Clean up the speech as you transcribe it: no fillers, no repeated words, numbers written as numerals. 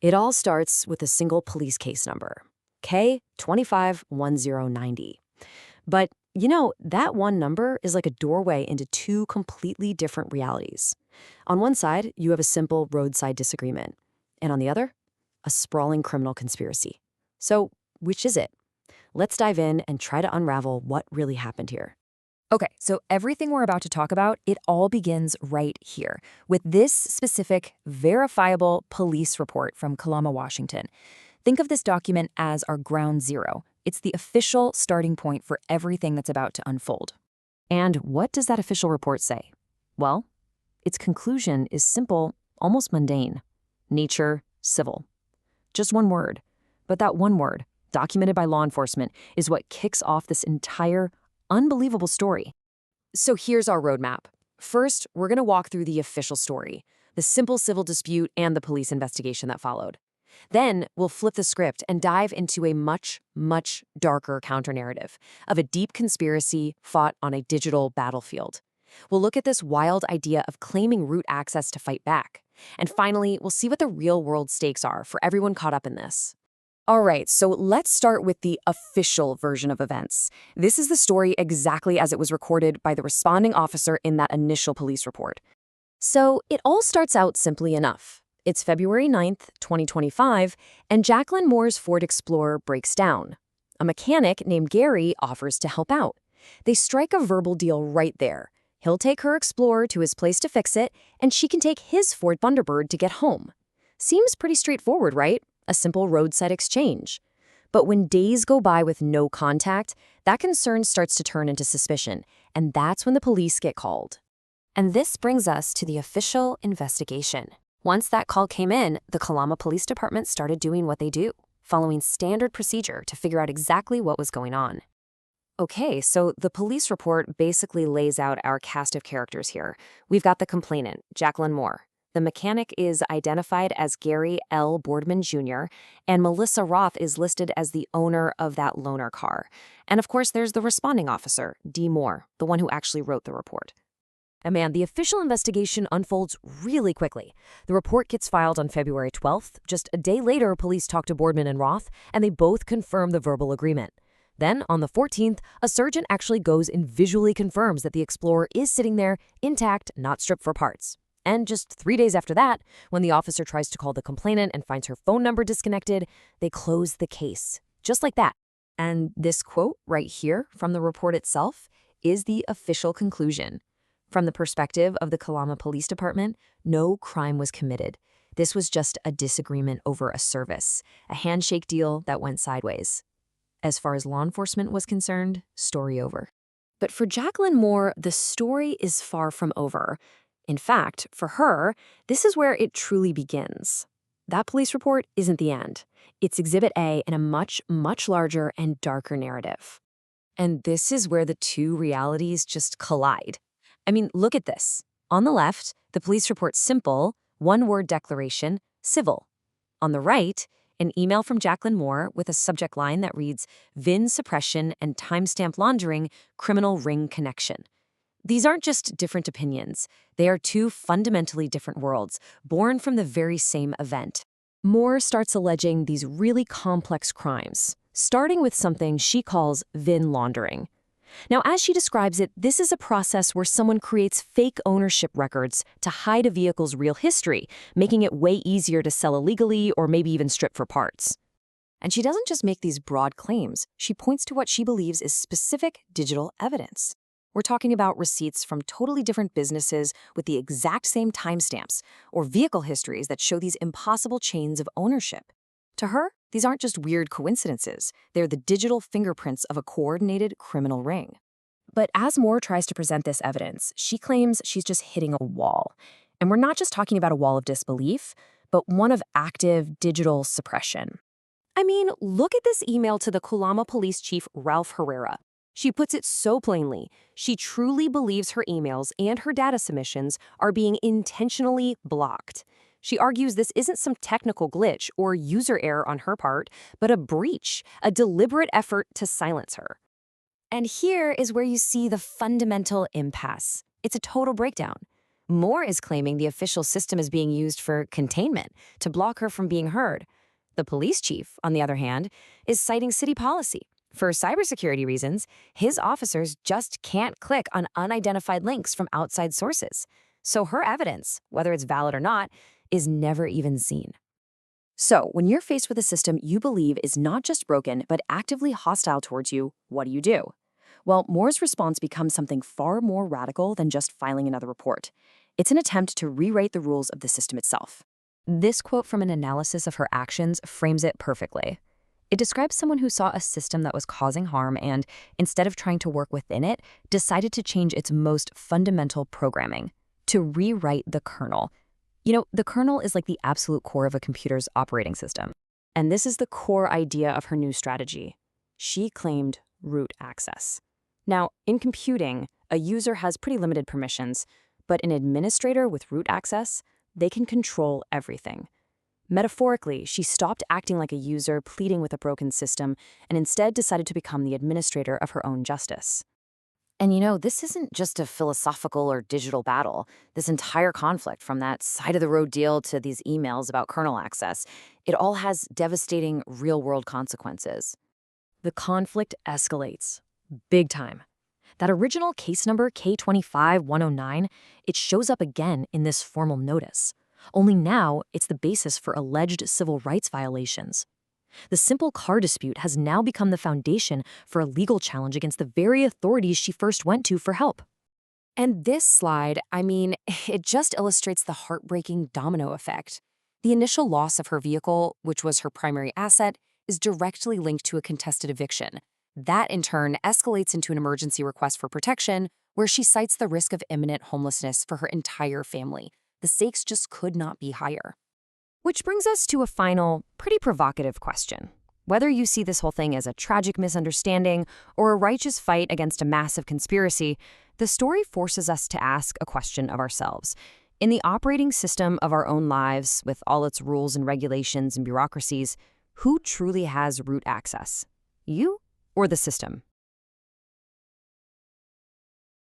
It all starts with a single police case number, K251090. But, that one number is like a doorway into two completely different realities. On one side, you have a simple roadside disagreement, and on the other, a sprawling criminal conspiracy. So, which is it? Let's dive in and try to unravel what really happened here. Okay, so everything we're about to talk about, it all begins right here with this specific, verifiable police report from Kalama, Washington. Think of this document as our ground zero. It's the official starting point for everything that's about to unfold. And what does that official report say? Well, its conclusion is simple, almost mundane. Nature, civil. Just one word. But that one word, documented by law enforcement, is what kicks off this entire unbelievable story. So here's our roadmap. First, we're going to walk through the official story, the simple civil dispute and the police investigation that followed. Then we'll flip the script and dive into a much, much darker counter-narrative of a deep conspiracy fought on a digital battlefield. We'll look at this wild idea of claiming root access to fight back. And finally, we'll see what the real-world stakes are for everyone caught up in this. All right, so let's start with the official version of events. This is the story exactly as it was recorded by the responding officer in that initial police report. So it all starts out simply enough. It's February 9th, 2025, and Jacqueline Moore's Ford Explorer breaks down. A mechanic named Gary offers to help out. They strike a verbal deal right there. He'll take her Explorer to his place to fix it, and she can take his Ford Thunderbird to get home. Seems pretty straightforward, right? A simple roadside exchange. But when days go by with no contact, that concern starts to turn into suspicion, and that's when the police get called. And this brings us to the official investigation. Once that call came in, the Kalama Police Department started doing what they do, following standard procedure to figure out exactly what was going on. Okay, so the police report basically lays out our cast of characters here. We've got the complainant, Jacqueline Moore. The mechanic is identified as Gary L. Boardman Jr., and Melissa Roth is listed as the owner of that loaner car. And of course, there's the responding officer, Dee Moore, the one who actually wrote the report. And man, the official investigation unfolds really quickly. The report gets filed on February 12th. Just a day later, police talk to Boardman and Roth, and they both confirm the verbal agreement. Then, on the 14th, a surgeon actually goes and visually confirms that the Explorer is sitting there, intact, not stripped for parts. And just 3 days after that, when the officer tries to call the complainant and finds her phone number disconnected, they close the case. Just like that. And this quote right here from the report itself is the official conclusion. From the perspective of the Kalama Police Department, no crime was committed. This was just a disagreement over a service, a handshake deal that went sideways. As far as law enforcement was concerned, story over. But for Jacqueline Moore, the story is far from over. In fact, for her, this is where it truly begins. That police report isn't the end. It's Exhibit A in a much, much larger and darker narrative. And this is where the two realities just collide. I mean, look at this. On the left, the police report's simple, one-word declaration, civil. On the right, an email from Jacqueline Moore with a subject line that reads, VIN suppression and timestamp laundering, criminal ring connection. These aren't just different opinions. They are two fundamentally different worlds, born from the very same event. Moore starts alleging these really complex crimes, starting with something she calls VIN laundering. Now, as she describes it, this is a process where someone creates fake ownership records to hide a vehicle's real history, making it way easier to sell illegally or maybe even strip for parts. And she doesn't just make these broad claims. She points to what she believes is specific digital evidence. We're talking about receipts from totally different businesses with the exact same timestamps, or vehicle histories that show these impossible chains of ownership. To her, these aren't just weird coincidences. They're the digital fingerprints of a coordinated criminal ring. But as Moore tries to present this evidence, she claims she's just hitting a wall. And we're not just talking about a wall of disbelief, but one of active digital suppression. I mean, look at this email to the Kalama Police Chief Ralph Herrera. She puts it so plainly. She truly believes her emails and her data submissions are being intentionally blocked. She argues this isn't some technical glitch or user error on her part, but a breach, a deliberate effort to silence her. And here is where you see the fundamental impasse. It's a total breakdown. Moore is claiming the official system is being used for containment, to block her from being heard. The police chief, on the other hand, is citing city policy. For cybersecurity reasons, his officers just can't click on unidentified links from outside sources. So her evidence, whether it's valid or not, is never even seen. So, when you're faced with a system you believe is not just broken, but actively hostile towards you, what do? Well, Moore's response becomes something far more radical than just filing another report. It's an attempt to rewrite the rules of the system itself. This quote from an analysis of her actions frames it perfectly. It describes someone who saw a system that was causing harm and, instead of trying to work within it, decided to change its most fundamental programming, to rewrite the kernel. You know, the kernel is like the absolute core of a computer's operating system. And this is the core idea of her new strategy. She claimed root access. Now, in computing, a user has pretty limited permissions, but an administrator with root access, they can control everything. Metaphorically, she stopped acting like a user pleading with a broken system and instead decided to become the administrator of her own justice. And you know, this isn't just a philosophical or digital battle. This entire conflict, from that side-of-the-road deal to these emails about kernel access, it all has devastating real-world consequences. The conflict escalates. Big time. That original case number, K25109, it shows up again in this formal notice. Only now, it's the basis for alleged civil rights violations. The simple car dispute has now become the foundation for a legal challenge against the very authorities she first went to for help. And this slide, it just illustrates the heartbreaking domino effect. The initial loss of her vehicle, which was her primary asset, is directly linked to a contested eviction. That, in turn, escalates into an emergency request for protection, where she cites the risk of imminent homelessness for her entire family. The stakes just could not be higher. Which brings us to a final, pretty provocative question. Whether you see this whole thing as a tragic misunderstanding or a righteous fight against a massive conspiracy, the story forces us to ask a question of ourselves. In the operating system of our own lives, with all its rules and regulations and bureaucracies, who truly has root access? You or the system?